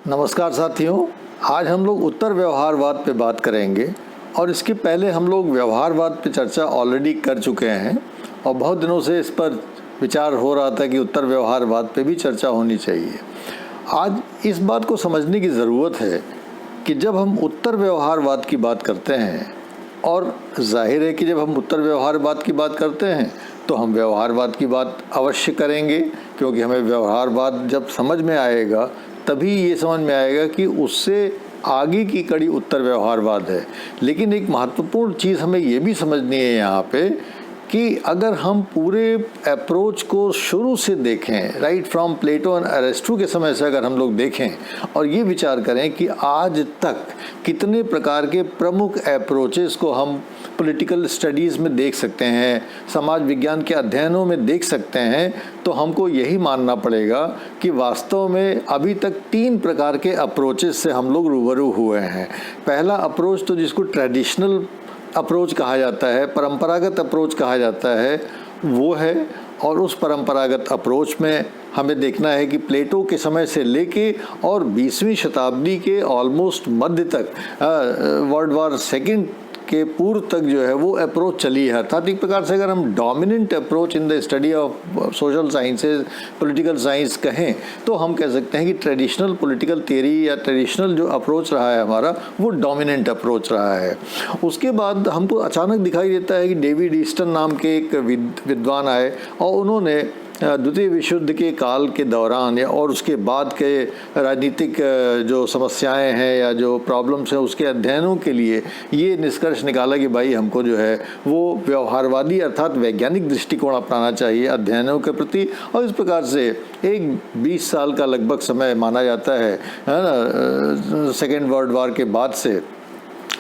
नमस्कार साथियों, आज हम लोग उत्तर व्यवहारवाद पे बात करेंगे और इसके पहले हम लोग व्यवहारवाद पे चर्चा ऑलरेडी कर चुके हैं और बहुत दिनों से इस पर विचार हो रहा था कि उत्तर व्यवहारवाद पे भी चर्चा होनी चाहिए। आज इस बात को समझने की ज़रूरत है कि जब हम उत्तर व्यवहारवाद की बात करते हैं, और जाहिर है कि जब हम उत्तर व्यवहारवाद की बात करते हैं तो हम व्यवहारवाद की बात अवश्य करेंगे, क्योंकि हमें व्यवहारवाद जब समझ में आएगा तभी ये समझ में आएगा कि उससे आगे की कड़ी उत्तर व्यवहारवाद है। लेकिन एक महत्वपूर्ण चीज़ हमें ये भी समझनी है यहाँ पे कि अगर हम पूरे अप्रोच को शुरू से देखें, right from Plato and Aristotle के समय से अगर हम लोग देखें और ये विचार करें कि आज तक कितने प्रकार के प्रमुख अप्रोचेस को हम पॉलिटिकल स्टडीज़ में देख सकते हैं, समाज विज्ञान के अध्ययनों में देख सकते हैं, तो हमको यही मानना पड़ेगा कि वास्तव में अभी तक 3 प्रकार के अप्रोचेस से हम लोग रूबरू हुए हैं। पहला अप्रोच तो जिसको ट्रेडिशनल अप्रोच कहा जाता है, परंपरागत अप्रोच कहा जाता है, वो है। और उस परंपरागत अप्रोच में हमें देखना है कि प्लेटो के समय से लेके और 20वीं शताब्दी के ऑलमोस्ट मध्य तक, वर्ल्ड वॉर सेकेंड के पूर्व तक जो है वो अप्रोच चली है। अर्थात एक प्रकार से अगर हम dominant approach in the study of social sciences, political science कहें तो हम कह सकते हैं कि ट्रेडिशनल पॉलिटिकल थियरी या ट्रेडिशनल जो अप्रोच रहा है हमारा, वो डोमिनेंट अप्रोच रहा है। उसके बाद हमको अचानक दिखाई देता है कि डेविड ईस्टन नाम के एक विद्वान आए और उन्होंने द्वितीय विश्व युद्ध के काल के दौरान या और उसके बाद के राजनीतिक जो समस्याएं हैं या जो प्रॉब्लम्स हैं उसके अध्ययनों के लिए ये निष्कर्ष निकाला कि भाई हमको जो है वो व्यवहारवादी अर्थात वैज्ञानिक दृष्टिकोण अपनाना चाहिए अध्ययनों के प्रति। और इस प्रकार से एक 20 साल का लगभग समय माना जाता है ना, सेकेंड वर्ल्ड वॉर के बाद से,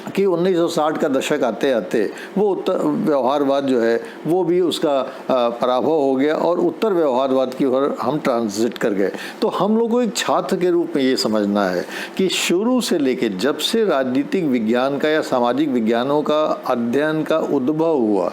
कि 1960 का दशक आते आते वो उत्तर व्यवहारवाद जो है वो भी उसका पराभव हो गया और उत्तर व्यवहारवाद की ओर हम ट्रांजिट कर गए। तो हम लोग को एक छात्र के रूप में ये समझना है कि शुरू से लेके जब से राजनीतिक विज्ञान का या सामाजिक विज्ञानों का अध्ययन का उद्भव हुआ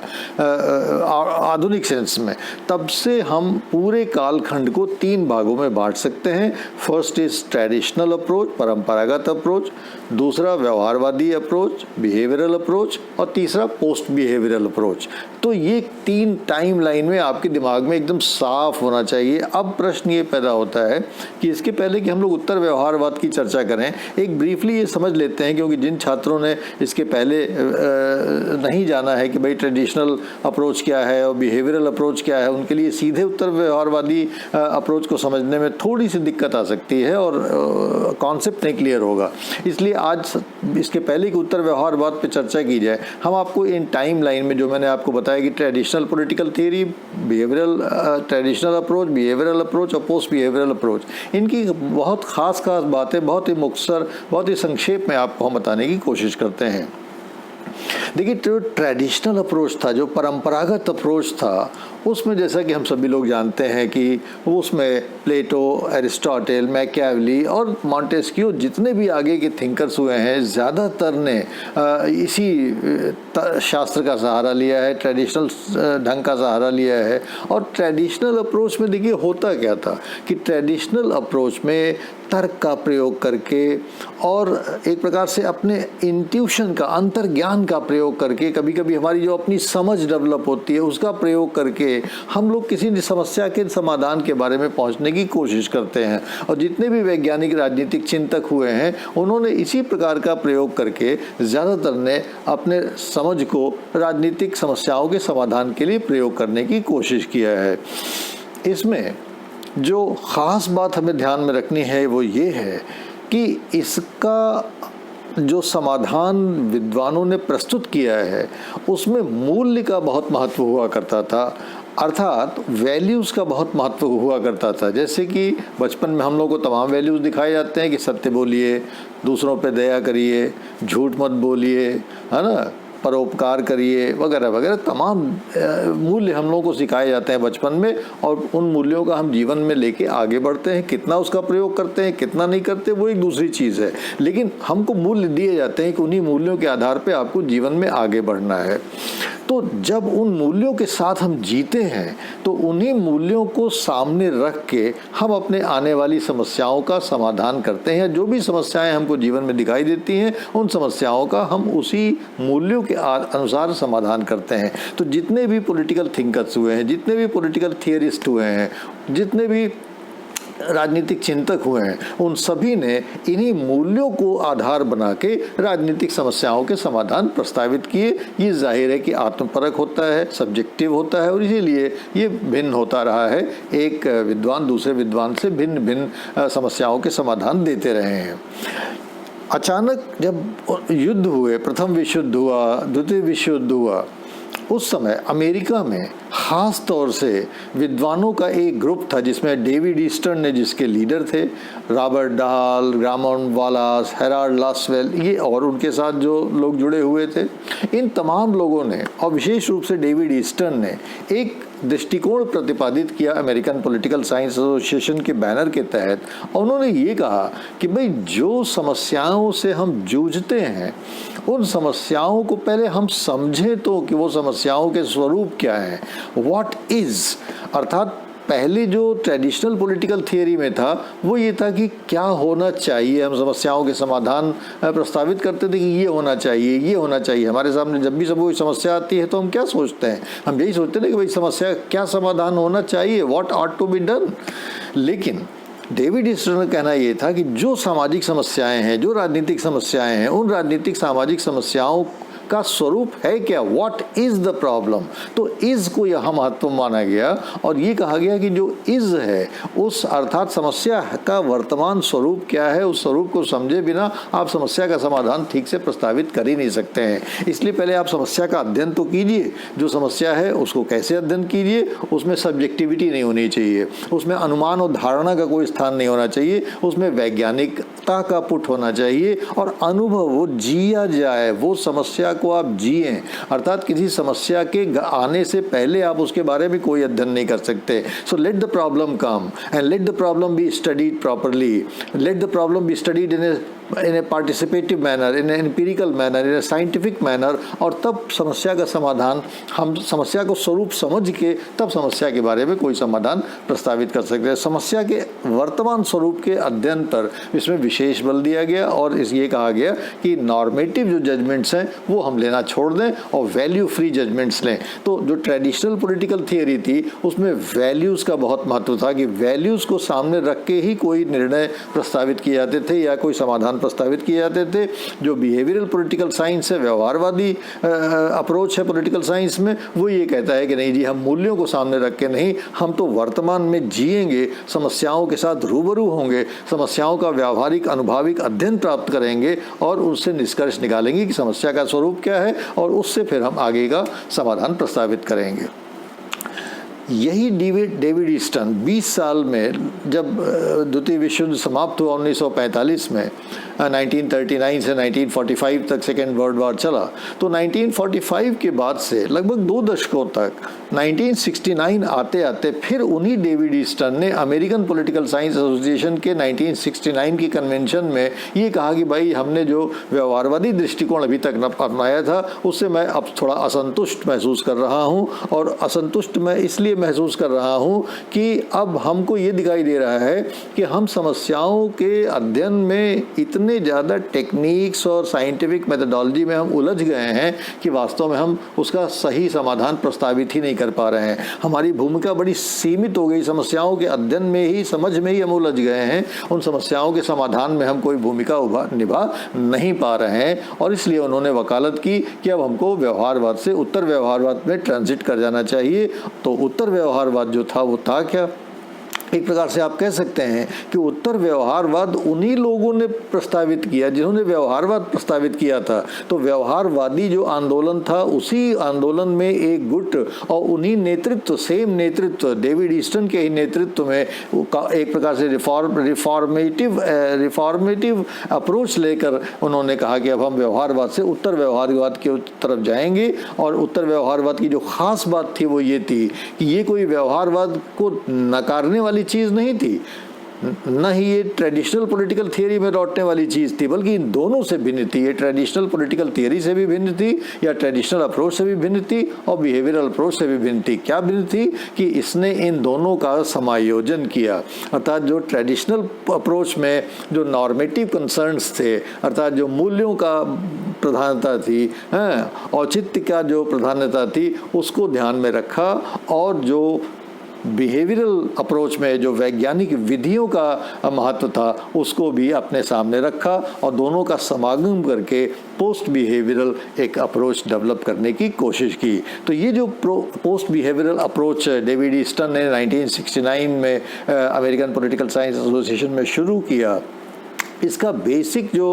आधुनिक सेंस में, तब से हम पूरे कालखंड को 3 भागों में बांट सकते हैं। फर्स्ट इज ट्रेडिशनल अप्रोच, परंपरागत अप्रोच, दूसरा व्यवहारवादी अप्रोच, बिहेवियरल अप्रोच, और तीसरा पोस्ट बिहेवियरल अप्रोच। तो ये 3 टाइम लाइन में आपके दिमाग में एकदम साफ होना चाहिए। अब प्रश्न ये पैदा होता है कि इसके पहले कि हम लोग उत्तर व्यवहारवाद की चर्चा करें, एक ब्रीफली ये समझ लेते हैं, क्योंकि जिन छात्रों ने इसके पहले नहीं जाना है कि भाई ट्रेडिशनल अप्रोच क्या है और बिहेवियरल अप्रोच क्या है, उनके लिए सीधे उत्तर व्यवहारवादी अप्रोच को समझने में थोड़ी सी दिक्कत आ सकती है और कॉन्सेप्ट नहीं क्लियर होगा। इसलिए आज इसके पहले कि उत्तर व्यवहारवाद पे चर्चा की जाए, हम आपको इन टाइम लाइन में जो मैंने आपको बताया कि traditional political theory, behavioural traditional approach, behavioural approach और पोस्ट बिहेवियरल अप्रोच, इनकी बहुत खास बातें बहुत ही मुख्तसर, बहुत ही संक्षेप में आपको हम बताने की कोशिश करते हैं। देखिए, जो ट्रेडिशनल अप्रोच था, जो परंपरागत अप्रोच था, उसमें जैसा कि हम सभी लोग जानते हैं कि उसमें प्लेटो, एरिस्टोटल, मैकियावेली और मॉन्टेस्क्यू, जितने भी आगे के थिंकर्स हुए हैं, ज़्यादातर ने इसी शास्त्र का सहारा लिया है, ट्रेडिशनल ढंग का सहारा लिया है। और ट्रेडिशनल अप्रोच में देखिए होता क्या था कि ट्रेडिशनल अप्रोच में तर्क का प्रयोग करके और एक प्रकार से अपने इंट्यूशन का, अंतर्ज्ञान का प्रयोग करके, कभी कभी हमारी जो अपनी समझ डेवलप होती है उसका प्रयोग करके हम लोग किसी भी समस्या के समाधान के बारे में पहुंचने की कोशिश करते हैं। और जितने भी वैज्ञानिक राजनीतिक चिंतक हुए हैं, उन्होंने इसी प्रकार का प्रयोग करके ज़्यादातर ने अपने समझ को राजनीतिक समस्याओं के समाधान के लिए प्रयोग करने की कोशिश किया है। इसमें जो ख़ास बात हमें ध्यान में रखनी है वो ये है कि इसका जो समाधान विद्वानों ने प्रस्तुत किया है उसमें मूल्य का बहुत महत्व हुआ करता था, अर्थात वैल्यूज़ का बहुत महत्व हुआ करता था। जैसे कि बचपन में हम लोग को तमाम वैल्यूज़ दिखाए जाते हैं कि सत्य बोलिए, दूसरों पे दया करिए, झूठ मत बोलिए, है ना, परोपकार करिए, वगैरह वगैरह तमाम मूल्य हम लोगों को सिखाए जाते हैं बचपन में, और उन मूल्यों का हम जीवन में लेके आगे बढ़ते हैं। कितना उसका प्रयोग करते हैं, कितना नहीं करते, वो एक दूसरी चीज़ है, लेकिन हमको मूल्य दिए जाते हैं कि उन्हीं मूल्यों के आधार पे आपको जीवन में आगे बढ़ना है। तो जब उन मूल्यों के साथ हम जीते हैं तो उन्हीं मूल्यों को सामने रख के हम अपने आने वाली समस्याओं का समाधान करते हैं। जो भी समस्याएं हमको जीवन में दिखाई देती हैं उन समस्याओं का हम उसी मूल्यों के अनुसार समाधान करते हैं। तो जितने भी पॉलिटिकल थिंकर्स हुए हैं, जितने भी पॉलिटिकल थियरिस्ट हुए हैं, जितने भी राजनीतिक चिंतक हुए हैं, उन सभी ने इन्हीं मूल्यों को आधार बना के राजनीतिक समस्याओं के समाधान प्रस्तावित किए। ये जाहिर है कि आत्मपरक होता है, सब्जेक्टिव होता है और इसीलिए ये भिन्न होता रहा है। एक विद्वान दूसरे विद्वान से भिन्न भिन्न समस्याओं के समाधान देते रहे हैं। अचानक जब युद्ध हुए, प्रथम विश्व युद्ध हुआ, द्वितीय विश्व युद्ध हुआ, उस समय अमेरिका में ख़ास तौर से विद्वानों का एक ग्रुप था जिसमें डेविड ईस्टर्न ने, जिसके लीडर थे रॉबर्ट डाल, ग्रामोन वालास, हेराल्ड लासवेल, ये और उनके साथ जो लोग जुड़े हुए थे, इन तमाम लोगों ने और विशेष रूप से डेविड ईस्टर्न ने एक दृष्टिकोण प्रतिपादित किया अमेरिकन पॉलिटिकल साइंस एसोसिएशन के बैनर के तहत। और उन्होंने ये कहा कि भाई जो समस्याओं से हम जूझते हैं उन समस्याओं को पहले हम समझें तो कि वो समस्याओं के स्वरूप क्या हैं, व्हाट इज। अर्थात पहले जो ट्रेडिशनल पॉलिटिकल थियरी में था वो ये था कि क्या होना चाहिए। हम समस्याओं के समाधान प्रस्तावित करते थे कि ये होना चाहिए, ये होना चाहिए। हमारे सामने जब भी सब कोई समस्या आती है तो हम क्या सोचते हैं, हम यही सोचते हैं कि भाई समस्या क्या समाधान होना चाहिए, what ought to be done. लेकिन डेविड ईस्टर्न का कहना ये था कि जो सामाजिक समस्याएं हैं, जो राजनीतिक समस्याएं हैं, उन राजनीतिक सामाजिक समस्याओं का स्वरूप है क्या, व्हाट इज द प्रॉब्लम। तो इज को यहाँ महत्व माना गया और ये कहा गया कि जो इज है उस अर्थात समस्या का वर्तमान स्वरूप क्या है, उस स्वरूप को समझे बिना आप समस्या का समाधान ठीक से प्रस्तावित कर ही नहीं सकते हैं। इसलिए पहले आप समस्या का अध्ययन तो कीजिए, जो समस्या है उसको कैसे अध्ययन कीजिए, उसमें सब्जेक्टिविटी नहीं होनी चाहिए, उसमें अनुमान और धारणा का कोई स्थान नहीं होना चाहिए, उसमें वैज्ञानिकता का पुट होना चाहिए और अनुभव वो जिया जाए, वो समस्या को आप जिए। अर्थात किसी समस्या के आने से पहले आप उसके बारे में कोई अध्ययन नहीं कर सकते। So let the problem come and let the problem be studied properly, let the problem be studied in a participative manner, in an empirical manner, in a scientific manner, और तब समस्या का समाधान, हम समस्या को स्वरूप समझ के तब समस्या के बारे में कोई समाधान प्रस्तावित कर सकते हैं। समस्या के वर्तमान स्वरूप के अध्ययन पर इसमें विशेष बल दिया गया और ये कहा गया कि नॉर्मेटिव जो जजमेंट्स हैं वो हम लेना छोड़ दें और वैल्यू फ्री जजमेंट्स लें। तो जो ट्रेडिशनल पॉलिटिकल थियरी थी उसमें वैल्यूज़ का बहुत महत्व था कि वैल्यूज़ को सामने रख के ही कोई निर्णय प्रस्तावित किए जाते थे या कोई समाधान प्रस्तावित किए जाते थे। जो बिहेवियरल पॉलिटिकल साइंस है, व्यवहारवादी अप्रोच है पॉलिटिकल साइंस में, वो ये कहता है कि नहीं जी, हम मूल्यों को सामने रख के नहीं, हम तो वर्तमान में जिएंगे, समस्याओं के साथ रूबरू होंगे, समस्याओं का व्यावहारिक अनुभाविक अध्ययन प्राप्त करेंगे और उससे निष्कर्ष निकालेंगे कि समस्या का स्वरूप क्या है और उससे फिर हम आगे का समाधान प्रस्तावित करेंगे। यही डेविड ईस्टर्न 20 साल में, जब द्वितीय विश्व युद्ध समाप्त हुआ 1945 में, 1939 से 1945 तक सेकेंड वर्ल्ड वॉर चला, तो 1945 के बाद से लगभग 2 दशकों तक 1969 आते आते फिर उन्हीं डेविड ईस्टर्न ने अमेरिकन पॉलिटिकल साइंस एसोसिएशन के 1969 की कन्वेंशन में ये कहा कि भाई हमने जो व्यवहारवादी दृष्टिकोण अभी तक अपनाया था उससे मैं अब थोड़ा असंतुष्ट महसूस कर रहा हूँ। और असंतुष्ट मैं इसलिए महसूस कर रहा हूँ कि अब हमको ये दिखाई दे रहा है कि हम समस्याओं के अध्ययन में इतने ज़्यादा टेक्निक्स और साइंटिफिक मेथडोलॉजी में हम उलझ गए हैं कि वास्तव में हम उसका सही समाधान प्रस्तावित ही नहीं कर पा रहे हैं। हमारी भूमिका बड़ी सीमित हो गई, समस्याओं के अध्ययन में ही, समझ में ही हम उलझ गए हैं, उन समस्याओं के समाधान में हम कोई भूमिका निभा नहीं पा रहे हैं। और इसलिए उन्होंने वकालत की कि अब हमको व्यवहारवाद से उत्तर व्यवहारवाद में ट्रांजिट कर जाना चाहिए। तो उत्तर व्यवहारवाद जो था वो था क्या? एक प्रकार से आप कह सकते हैं कि उत्तर व्यवहारवाद उन्हीं लोगों ने प्रस्तावित किया जिन्होंने व्यवहारवाद प्रस्तावित किया था। तो व्यवहारवादी जो आंदोलन था उसी आंदोलन में एक गुट और उन्हीं नेतृत्व, सेम नेतृत्व, डेविड ईस्टर्न के ही नेतृत्व में एक प्रकार से रिफॉर्मेटिव अप्रोच लेकर उन्होंने कहा कि अब हम व्यवहारवाद से उत्तर व्यवहारवाद की तरफ जाएंगे। और उत्तर व्यवहारवाद की जो खास बात थी वो ये थी कि ये कोई व्यवहारवाद को नकारने वाली चीज़ नहीं थी। न ही ये ट्रेडिशनल पॉलिटिकल थियरी में लौटने वाली चीज़ थी, बल्कि इन दोनों से भिन्न थी। ये ट्रेडिशनल पॉलिटिकल थियरी से भी भिन्न थी, या ट्रेडिशनल अप्रोच से भी भिन्न थी, और बिहेवियरल अप्रोच से भी भिन्न थी। क्या भिन्न थी कि इसने इन दोनों का समायोजन किया। अर्थात जो ट्रेडिशनल अप्रोच में जो नॉर्मेटिव कंसर्न्स थे, अर्थात जो मूल्यों का प्रधानता थी, औचित्य का जो प्राधान्यता थी, उसको ध्यान में रखा, और जो बिहेवियरल अप्रोच में जो वैज्ञानिक विधियों का महत्व था उसको भी अपने सामने रखा, और दोनों का समागम करके पोस्ट बिहेवियरल एक अप्रोच डेवलप करने की कोशिश की। तो ये जो post behavioural approach David Easton ने 1969 में अमेरिकन पॉलिटिकल साइंस एसोसिएशन में शुरू किया, इसका बेसिक जो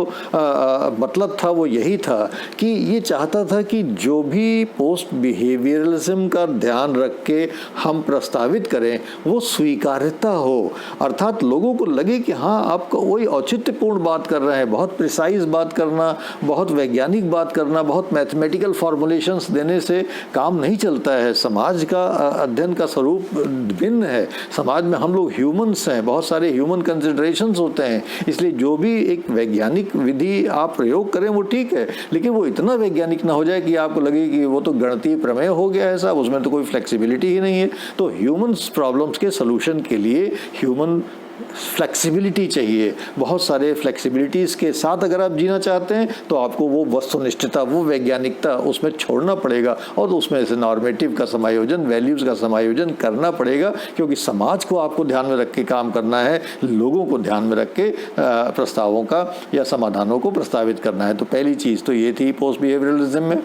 मतलब था वो यही था कि ये चाहता था कि जो भी पोस्ट बिहेवियरलिज्म का ध्यान रख के हम प्रस्तावित करें वो स्वीकार्यता हो। अर्थात लोगों को लगे कि हाँ, आप कोई औचित्यपूर्ण बात कर रहे हैं, बहुत प्रिसाइज बात करना, बहुत वैज्ञानिक बात करना, बहुत मैथमेटिकल फॉर्मुलेशंस देने से काम नहीं चलता है। समाज का अध्ययन का स्वरूप भिन्न है। समाज में हम लोग ह्यूमंस हैं, बहुत सारे ह्यूमन कंसिडरेशंस होते हैं, इसलिए जो भी एक वैज्ञानिक विधि आप प्रयोग करें वो ठीक है, लेकिन वो इतना वैज्ञानिक ना हो जाए कि आपको लगे कि वो तो गणितीय प्रमेय हो गया है साहब, उसमें तो कोई फ्लेक्सिबिलिटी ही नहीं है। तो ह्यूमन प्रॉब्लम्स के सलूशन के लिए ह्यूमन फ्लेक्सिबिलिटी चाहिए। बहुत सारे फ्लेक्सिबिलिटीज़ के साथ अगर आप जीना चाहते हैं तो आपको वो वस्तुनिष्ठता, वो वैज्ञानिकता उसमें छोड़ना पड़ेगा, और उसमें से नॉर्मेटिव का समायोजन, वैल्यूज़ का समायोजन करना पड़ेगा, क्योंकि समाज को आपको ध्यान में रख के काम करना है, लोगों को ध्यान में रख के प्रस्तावों का या समाधानों को प्रस्तावित करना है। तो पहली चीज़ तो ये थी पोस्ट बिहेवियरलिज्म में।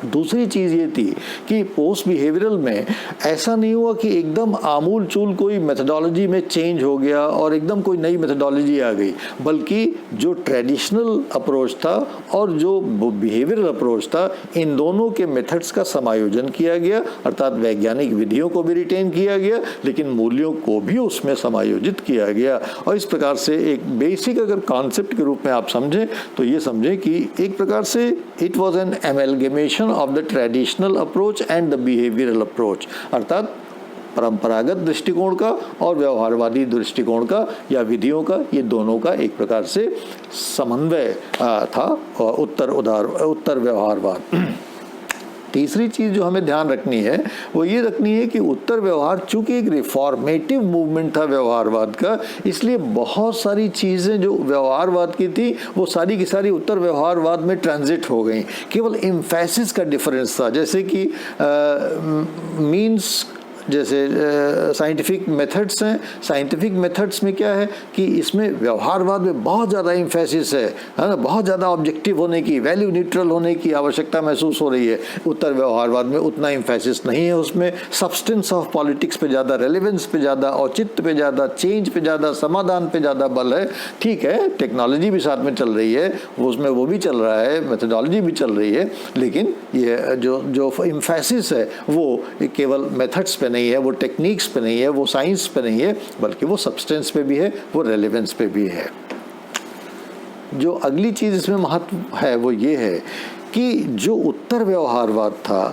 दूसरी चीज़ ये थी कि पोस्ट बिहेवियरल में ऐसा नहीं हुआ कि एकदम आमूल चूल कोई मेथडोलॉजी में चेंज हो गया और एकदम कोई नई मेथडोलॉजी आ गई, बल्कि जो ट्रेडिशनल अप्रोच था और जो बिहेवियरल अप्रोच था, इन दोनों के मेथड्स का समायोजन किया गया। अर्थात वैज्ञानिक विधियों को भी रिटेन किया गया, लेकिन मूल्यों को भी उसमें समायोजित किया गया। और इस प्रकार से एक बेसिक अगर कॉन्सेप्ट के रूप में आप समझें तो ये समझें कि एक प्रकार से it was an amalgamation of the traditional approach and the behavioural approach. अर्थात परंपरागत दृष्टिकोण का और व्यवहारवादी दृष्टिकोण का या विधियों का, ये दोनों का एक प्रकार से समन्वय था, उत्तर व्यवहारवाद। तीसरी चीज़ जो हमें ध्यान रखनी है वो ये रखनी है कि उत्तर व्यवहार चूंकि एक रिफॉर्मेटिव मूवमेंट था व्यवहारवाद का, इसलिए बहुत सारी चीज़ें जो व्यवहारवाद की थी वो सारी की सारी उत्तर व्यवहारवाद में ट्रांजिट हो गई। केवल एम्फेसिस का डिफरेंस था, जैसे कि मीन्स, जैसे साइंटिफिक मेथड्स हैं, साइंटिफिक मेथड्स में क्या है कि इसमें व्यवहारवाद में बहुत ज़्यादा एम्फेसिस है ना, बहुत ज़्यादा ऑब्जेक्टिव होने की, वैल्यू न्यूट्रल होने की आवश्यकता महसूस हो रही है। उत्तर व्यवहारवाद में उतना एम्फेसिस नहीं है, उसमें सब्सटेंस ऑफ पॉलिटिक्स पे ज़्यादा, रेलेवेंस पे ज़्यादा, औचित्य पे ज़्यादा, चेंज पे ज़्यादा, समाधान पे ज़्यादा बल है। ठीक है, टेक्नोलॉजी भी साथ में चल रही है, उसमें वो भी चल रहा है, मेथडोलॉजी भी चल रही है, लेकिन ये जो एम्फेसिस है वो केवल मेथड्स पे नहीं है, वो टेक्निक्स पे नहीं है, वो साइंस पे नहीं है, बल्कि वो सब्सटेंस पे भी है, वो रेलेवेंस पे भी है। जो अगली चीज़ इसमें महत्व है वो ये है कि जो उत्तर व्यवहारवाद था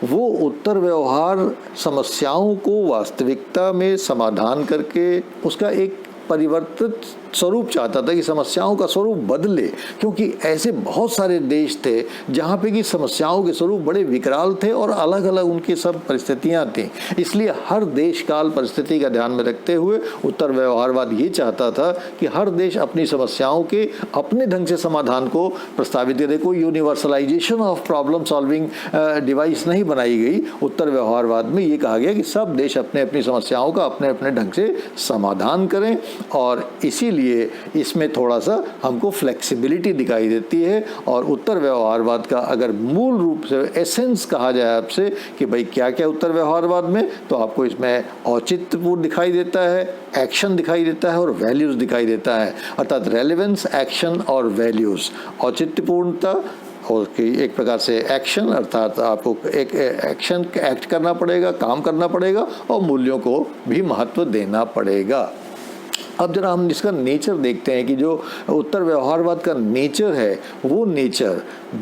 वो उत्तर व्यवहार समस्याओं को वास्तविकता में समाधान करके उसका एक परिवर्तित स्वरूप चाहता था कि समस्याओं का स्वरूप बदले, क्योंकि ऐसे बहुत सारे देश थे जहाँ पे कि समस्याओं के स्वरूप बड़े विकराल थे और अलग अलग उनकी सब परिस्थितियाँ थीं। इसलिए हर देश काल परिस्थिति का ध्यान में रखते हुए उत्तर व्यवहारवाद ये चाहता था कि हर देश अपनी समस्याओं के अपने ढंग से समाधान को प्रस्तावित करे। कोई universalization of problem solving device नहीं बनाई गई। उत्तर व्यवहारवाद में ये कहा गया कि सब देश अपने अपनी समस्याओं का अपने अपने ढंग से समाधान करें, और इसीलिए इसमें थोड़ा सा हमको फ्लेक्सिबिलिटी दिखाई देती है। और उत्तर व्यवहारवाद का अगर मूल रूप से एसेंस कहा जाए आपसे कि भाई क्या क्या उत्तर व्यवहारवाद में, तो आपको इसमें औचित्यपूर्ण दिखाई देता है, एक्शन दिखाई देता है और वैल्यूज़ दिखाई देता है। अर्थात रेलेवेंस, एक्शन और वैल्यूज़, औचित्यपूर्णता और कि एक प्रकार से एक्शन, अर्थात आपको एक एक्शन एक्ट करना पड़ेगा, काम करना पड़ेगा, और मूल्यों को भी महत्व देना पड़ेगा। अब जरा हम इसका नेचर देखते हैं कि जो उत्तर व्यवहारवाद का नेचर है वो नेचर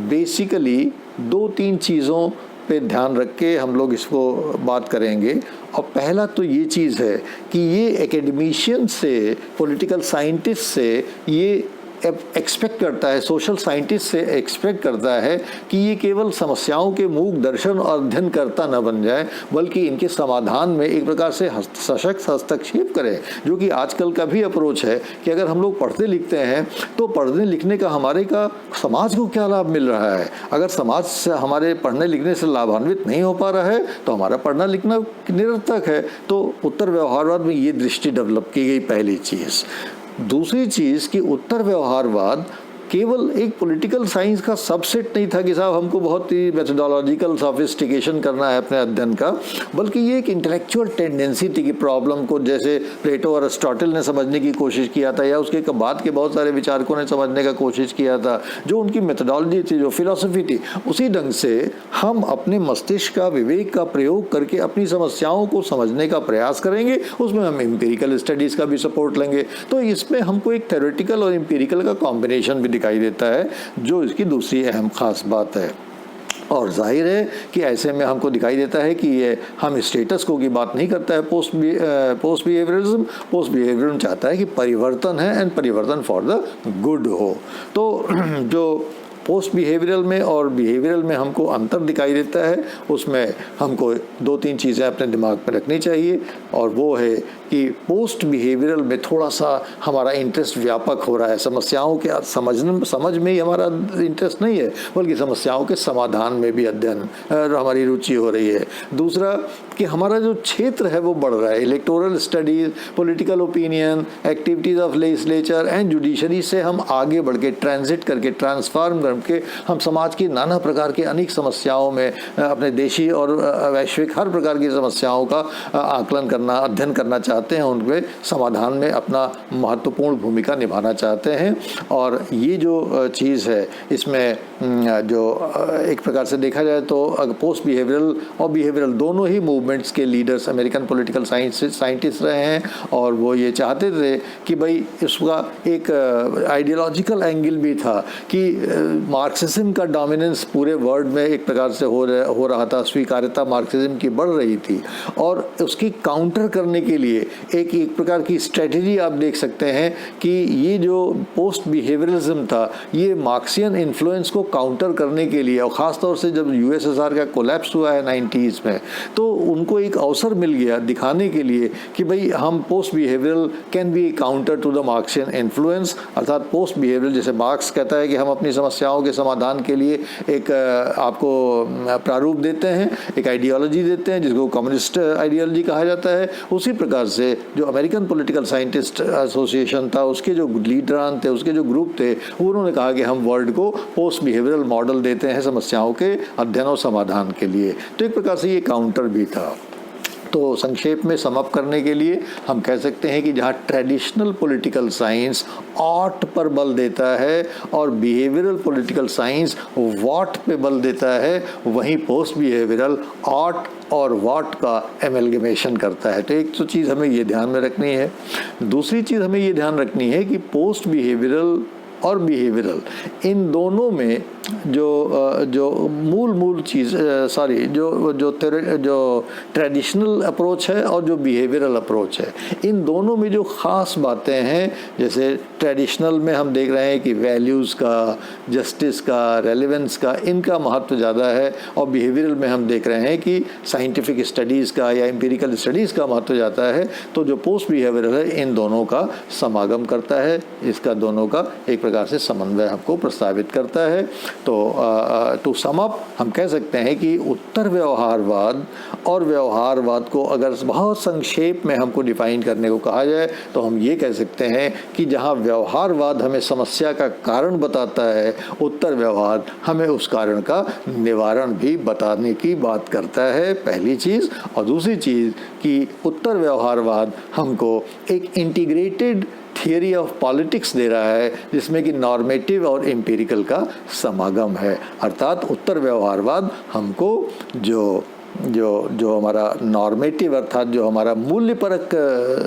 बेसिकली 2-3 चीज़ों पे ध्यान रख के हम लोग इसको बात करेंगे। और पहला तो ये चीज़ है कि ये एकेडमिशियन से, पॉलिटिकल साइंटिस्ट से ये एक्सपेक्ट करता है, सोशल साइंटिस्ट से एक्सपेक्ट करता है कि ये केवल समस्याओं के मूक दर्शन और अध्ययन करता न बन जाए, बल्कि इनके समाधान में एक प्रकार से सशक्त हस्तक्षेप करे, जो कि आजकल का भी अप्रोच है कि अगर हम लोग पढ़ते लिखते हैं तो पढ़ने लिखने का हमारे का समाज को क्या लाभ मिल रहा है। अगर समाज से हमारे पढ़ने लिखने से लाभान्वित नहीं हो पा रहा है तो हमारा पढ़ना लिखना निरर्थक है। तो उत्तर व्यवहारवाद में ये दृष्टि डेवलप की गई, पहली चीज़। दूसरी चीज़ कि उत्तर व्यवहारवाद केवल एक पॉलिटिकल साइंस का सबसेट नहीं था कि साहब हमको बहुत ही मेथोडोलॉजिकल सोफिस्टिकेशन करना है अपने अध्ययन का, बल्कि ये एक इंटेलेक्चुअल टेंडेंसी थी कि प्रॉब्लम को जैसे प्लेटो और अरिस्टोटल ने समझने की कोशिश किया था, या उसके बाद के बहुत सारे विचारकों ने समझने का कोशिश किया था, जो उनकी मेथोडोलॉजी थी, जो फिलॉसफी थी, उसी ढंग से हम अपने मस्तिष्क का, विवेक का प्रयोग करके अपनी समस्याओं को समझने का प्रयास करेंगे। उसमें हम एम्पिरिकल स्टडीज़ का भी सपोर्ट लेंगे। तो इसमें हमको एक थ्योरेटिकल और एम्पिरिकल का कॉम्बिनेशन भी दिखाई देता है, जो इसकी दूसरी अहम खास बात है। और जाहिर है कि ऐसे में हमको दिखाई देता है कि ये हम स्टेटस को की बात नहीं करता है पोस्ट बिहेवियरिज्म। पोस्ट बिहेवियरिज्म चाहता है कि परिवर्तन है, एंड परिवर्तन फॉर द गुड हो। तो जो पोस्ट बिहेवियरल में और बिहेवियरल में हमको अंतर दिखाई देता है, उसमें हमको 2-3 चीज़ें अपने दिमाग में रखनी चाहिए। और वो है कि पोस्ट बिहेवियरल में थोड़ा सा हमारा इंटरेस्ट व्यापक हो रहा है, समस्याओं के समझ में ही हमारा इंटरेस्ट नहीं है, बल्कि समस्याओं के समाधान में भी अध्ययन हमारी रुचि हो रही है। दूसरा कि हमारा जो क्षेत्र है वो बढ़ रहा है। Electoral studies, political opinion, activities of legislature and judiciary से हम आगे बढ़ के ट्रांजिट करके, ट्रांसफॉर्म करके हम समाज की नाना प्रकार के अनेक समस्याओं में, अपने देशी और वैश्विक हर प्रकार की समस्याओं का आकलन करना, अध्ययन करना चाहते हैं, उनके समाधान में अपना महत्वपूर्ण भूमिका निभाना चाहते हैं। और ये जो चीज़ है, इसमें जो एक प्रकार से देखा जाए तो पोस्ट बिहेवियरल और बिहेवियरल दोनों ही मूवमेंट्स के लीडर्स अमेरिकन पॉलिटिकल साइंटिस्ट रहे हैं। और वो ये चाहते थे कि भाई इसका एक आइडियोलॉजिकल एंगल भी था कि मार्क्सिज्म का डोमिनेंस पूरे वर्ल्ड में एक प्रकार से हो रहा था, स्वीकार्यता मार्क्सिज्म की बढ़ रही थी, और उसकी काउंटर करने के लिए एक प्रकार की स्ट्रेटजी आप देख सकते हैं कि ये जो पोस्ट बिहेवियरिज्म था, ये मार्क्सियन इन्फ्लुएंस को काउंटर करने के लिए, और ख़ास तौर से जब यूएसएसआर का कोलैप्स हुआ है 90s में, तो उनको एक अवसर मिल गया दिखाने के लिए कि भाई हम post behavioural can be counter to the Marxian influence. अर्थात पोस्ट बिहेवियरल, जैसे मार्क्स कहता है कि हम अपनी समस्याओं के समाधान के लिए एक आपको प्रारूप देते हैं, एक आइडियोलॉजी देते हैं जिसको कम्युनिस्ट आइडियोलॉजी कहा जाता है। उसी प्रकार से जो अमेरिकन पॉलिटिकल साइंटिस्ट एसोसिएशन था, उसके जो लीडरान थे, उसके जो ग्रुप थे, उन्होंने कहा कि हम वर्ल्ड को पोस्ट बिहेवियरल मॉडल देते हैं समस्याओं के अध्ययन और समाधान के लिए। तो एक प्रकार से ये काउंटर भी था। तो संक्षेप में समअप करने के लिए हम कह सकते हैं कि जहाँ ट्रेडिशनल पॉलिटिकल साइंस ऑट पर बल देता है और बिहेवियरल पॉलिटिकल साइंस व्हाट पे बल देता है, वहीं पोस्ट बिहेवियरल ऑट और व्हाट का एमलगमेशन करता है। तो एक तो चीज़ हमें ये ध्यान में रखनी है। दूसरी चीज़ हमें ये ध्यान रखनी है कि पोस्ट बिहेवियरल और बिहेवियरल, इन दोनों में जो मूल चीज़ जो ट्रेडिशनल अप्रोच है और जो बिहेवियरल अप्रोच है, इन दोनों में जो ख़ास बातें हैं, जैसे ट्रेडिशनल में हम देख रहे हैं कि वैल्यूज़ का, जस्टिस का, रेलेवेंस का, इनका महत्व ज़्यादा है, और बिहेवियरल में हम देख रहे हैं कि साइंटिफिक स्टडीज़ का या एम्पिरिकल स्टडीज़ का महत्व ज़्यादा है। तो जो पोस्ट बिहेवियरल है, इन दोनों का समागम करता है, इसका दोनों का एक प्रकार से समन्वय हमको प्रस्तावित करता है। तो टू सम अप हम कह सकते हैं कि उत्तर व्यवहारवाद और व्यवहारवाद को अगर बहुत संक्षेप में हमको डिफाइन करने को कहा जाए तो हम ये कह सकते हैं कि जहाँ व्यवहारवाद हमें समस्या का कारण बताता है, उत्तर व्यवहार हमें उस कारण का निवारण भी बताने की बात करता है, पहली चीज़। और दूसरी चीज़ कि उत्तर व्यवहारवाद हमको एक इंटीग्रेटेड थियरी ऑफ पॉलिटिक्स दे रहा है, जिसमें कि नॉर्मेटिव और एम्पिरिकल का समागम है। अर्थात उत्तर व्यवहारवाद हमको जो जो हमारा नॉर्मेटिव अर्थात जो हमारा मूल्यपरक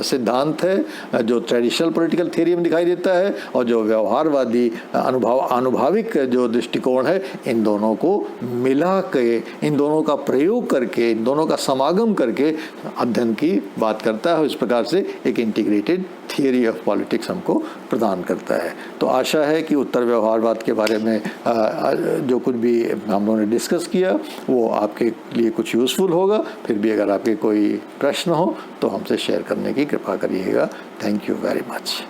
सिद्धांत है, जो ट्रेडिशनल पॉलिटिकल थ्योरी में दिखाई देता है, और जो व्यवहारवादी अनुभाविक जो दृष्टिकोण है, इन दोनों को मिला के, इन दोनों का प्रयोग करके, इन दोनों का समागम करके अध्ययन की बात करता है। इस प्रकार से एक इंटीग्रेटेड थियरी ऑफ पॉलिटिक्स हमको प्रदान करता है। तो आशा है कि उत्तर व्यवहारवाद के बारे में जो कुछ भी हम लोगों ने डिस्कस किया वो आपके लिए कुछ यूज़फुल होगा। फिर भी अगर आपके कोई प्रश्न हो तो हमसे शेयर करने की कृपा करिएगा। Thank you very much.